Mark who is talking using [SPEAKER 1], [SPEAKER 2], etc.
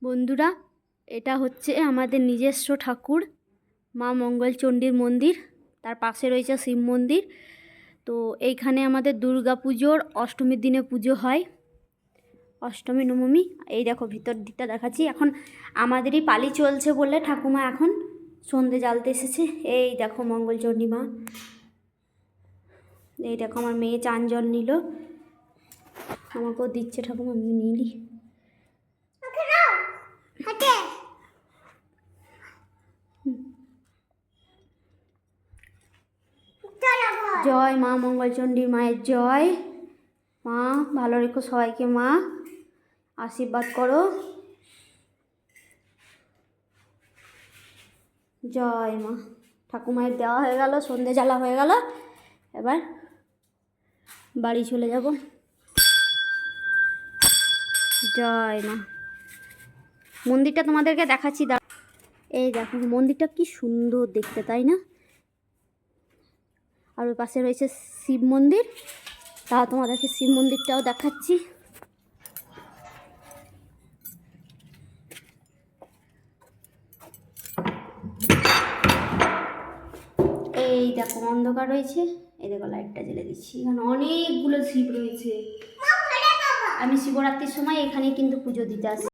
[SPEAKER 1] বন্ধুরা, এটা হচ্ছে আমাদের নিজস্ব ঠাকুর মা মঙ্গলচণ্ডীর মন্দির। তার পাশে রয়েছে শিব মন্দির। তো এইখানে আমাদের দুর্গা পুজোর অষ্টমীর দিনে পুজো হয়, অষ্টমী নবমী। এই দেখো ভিতর দিকটা দেখাচ্ছি। এখন আমাদেরই পালি চলছে বলে ঠাকুমা এখন সন্ধে জ্বালতে এসেছে। এই দেখো মঙ্গলচণ্ডী মা। এই দেখো আমার মেয়ে চান জল নিল, আমাকেও দিচ্ছে ঠাকুমা, আমি নিলি। জয় মা মঙ্গলচণ্ডী মায়ের জয়। মা ভালো রেখো সবাইকে, মা আশীর্বাদ করো। জয় মা। ঠাকুমায়ের দেওয়া হয়ে গেল, সন্ধে জ্বালা হয়ে গেল, এবার বাড়ি চলে যাব। জয় মা। মন্দিরটা তোমাদেরকে দেখাচ্ছি। এই দেখো মন্দিরটা কি সুন্দর দেখতে, তাই না? আর ওই পাশে রয়েছে শিব মন্দির। তা তোমাদেরকে শিব মন্দিরটাও দেখাচ্ছি। এই দেখো অন্ধকার রয়েছে, এই দেখো লাইটটা জ্বেলে দিচ্ছি। এখানে অনেকগুলো শিব রয়েছে। আমি শিবরাত্রির সময় এখানে কিন্তু পুজো দিতে আসি।